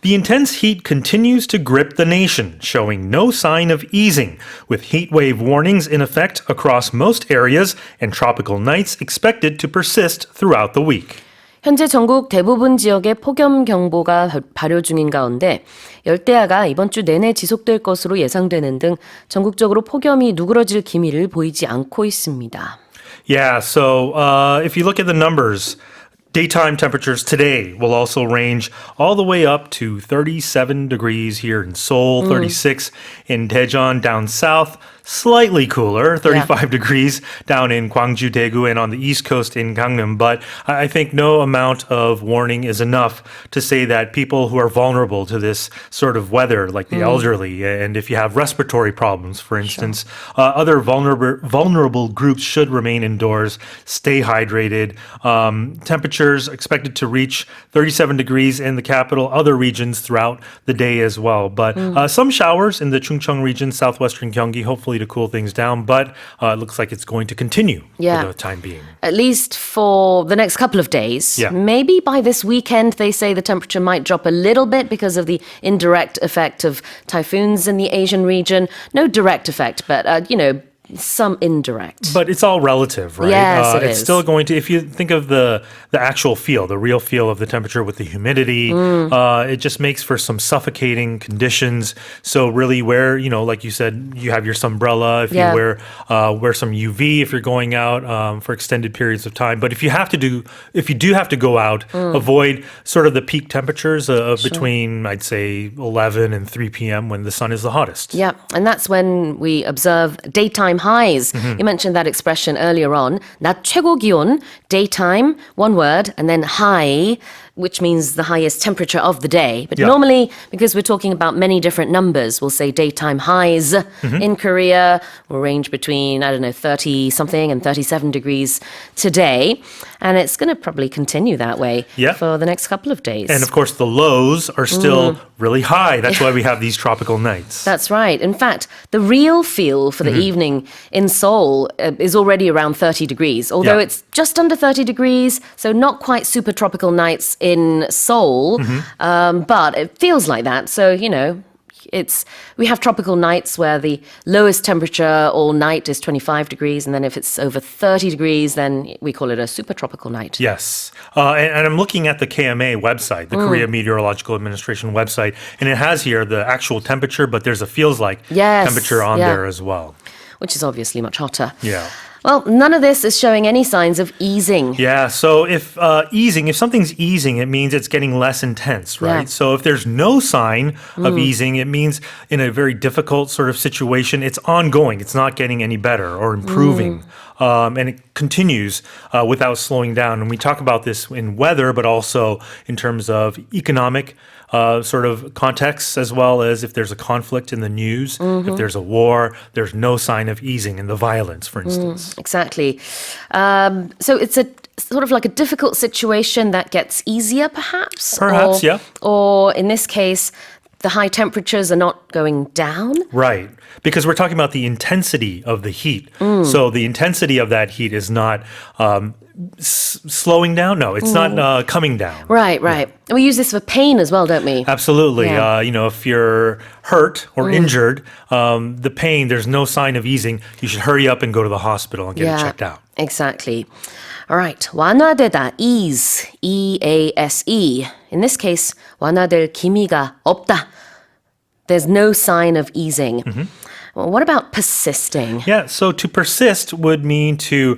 The intense heat continues to grip the nation, showing no sign of easing, with heatwave warnings in effect across most areas and tropical nights expected to persist throughout the week. 현재 전국 대부분 지역에 폭염경보가 발효 중인 가운데 열대야가 이번 주 내내 지속될 것으로 예상되는 등 전국적으로 폭염이 누그러질 기미를 보이지 않고 있습니다. Yeah, so if you look at the numbers, daytime temperatures today will also range all the way up to 37 degrees here in Seoul, 36 in Daejeon, down south, slightly cooler, 35 degrees down in Gwangju, Daegu, and on the east coast in Gangnam. But I think no amount of warning is enough to say that people who are vulnerable to this sort of weather, like the elderly, and if you have respiratory problems, for instance, other vulnerable groups should remain indoors, stay hydrated. Temperatures expected to reach 37 degrees in the capital, other regions throughout the day as well. But some showers in the Chungcheong region, southwestern Gyeonggi, hopefully to cool things down, but it looks like it's going to continue for the time being. At least for the next couple of days. Yeah. Maybe by this weekend, they say the temperature might drop a little bit because of the indirect effect of typhoons in the Asian region. No direct effect, but, some indirect. But it's all relative, right? Yes, it it's is. still going to, if you think of the actual feel, the real feel of the temperature with the humidity, it just makes for some suffocating conditions. So really wear, like you said, you have your umbrella, if you wear some UV if you're going out for extended periods of time. But if you do have to go out, avoid sort of the peak temperatures of between, I'd say, 11 and 3 p.m. when the sun is the hottest. Yeah, and that's when we observe daytime highs. You mentioned that expression earlier on. 낮 최고 기온, daytime, one word, and then high, which means the highest temperature of the day. But normally, because we're talking about many different numbers, we'll say daytime highs in Korea will range between, 30-something and 37 degrees today. And it's going to probably continue that way for the next couple of days. And of course, the lows are still really high. That's why we have these tropical nights. That's right. In fact, the real feel for the evening in Seoul is already around 30 degrees, although it's just under 30 degrees, so not quite super tropical nights in Seoul, but it feels like that. So, we have tropical nights where the lowest temperature all night is 25 degrees, and then if it's over 30 degrees, then we call it a super tropical night. Yes. And I'm looking at the KMA website, the Korea Meteorological Administration website, and it has here the actual temperature, but there's a feels like temperature on there as well. Which is obviously much hotter. Yeah. Well, none of this is showing any signs of easing. Yeah, so if something's easing, it means it's getting less intense, right? Yeah. So if there's no sign of easing, it means in a very difficult sort of situation, it's ongoing. It's not getting any better or improving. And it continues without slowing down. And we talk about this in weather, but also in terms of economic sort of contexts, as well as if there's a conflict in the news, if there's a war, there's no sign of easing in the violence, for instance. Exactly. So it's a sort of like a difficult situation that gets easier, perhaps? Perhaps, yeah. Or in this case, the high temperatures are not going down? Right. Because we're talking about the intensity of the heat. So the intensity of that heat is not slowing down. No, it's not coming down. Right. And we use this for pain as well, don't we? Absolutely. Yeah. If you're hurt or injured, the pain, there's no sign of easing. You should hurry up and go to the hospital and get it checked out. Exactly. All right. 완화되다, ease, E-A-S-E. In this case, 완화될 기미가 없다. There's no sign of easing. Well, what about persisting? Yeah, so to persist would mean to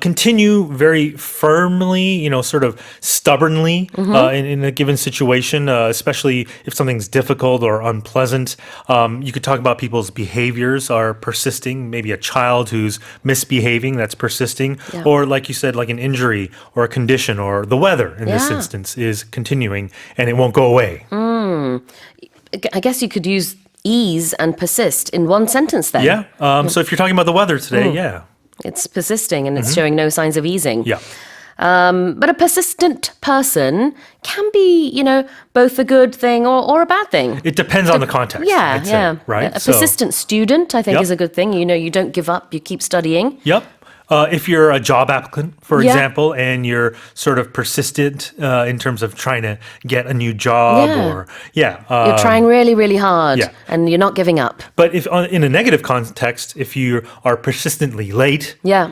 continue very firmly, sort of stubbornly in a given situation, especially if something's difficult or unpleasant. You could talk about people's behaviors are persisting, maybe a child who's misbehaving, that's persisting, or like you said, like an injury or a condition or the weather in this instance is continuing and it won't go away. I guess you could use ease and persist in one sentence then. Yeah. So if you're talking about the weather today, It's persisting and it's showing no signs of easing. Yeah. But a persistent person can be, both a good thing or a bad thing. It depends on the context. Yeah, I'd say, right? A persistent student, I think, is a good thing. You don't give up, you keep studying. Yep. If you're a job applicant, for Yeah. example, and you're sort of persistent in terms of trying to get a new job, Yeah. You're trying really, really hard, yeah. and you're not giving up. But if in a negative context, if you are persistently late, Yeah,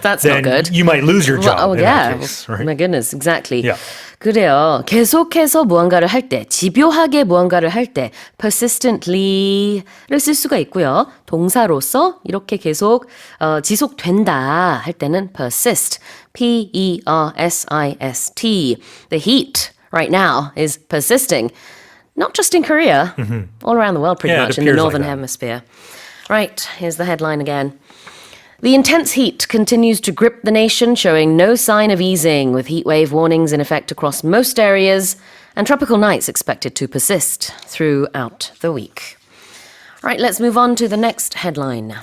that's then not good. you might lose your job. Oh, in yeah. that case, right? My goodness, exactly. Yeah. 그래요. 계속해서 무언가를 할 때, 집요하게 무언가를 할 때, persistently를 쓸 수가 있고요. 동사로서 이렇게 계속 지속된다 할 때는 persist, persist. The heat right now is persisting, not just in Korea, all around the world pretty Yeah, it much in the appears like northern that. hemisphere. Right, here's the headline again. The intense heat continues to grip the nation, showing no sign of easing, with heatwave warnings in effect across most areas and tropical nights expected to persist throughout the week. Right, let's move on to the next headline.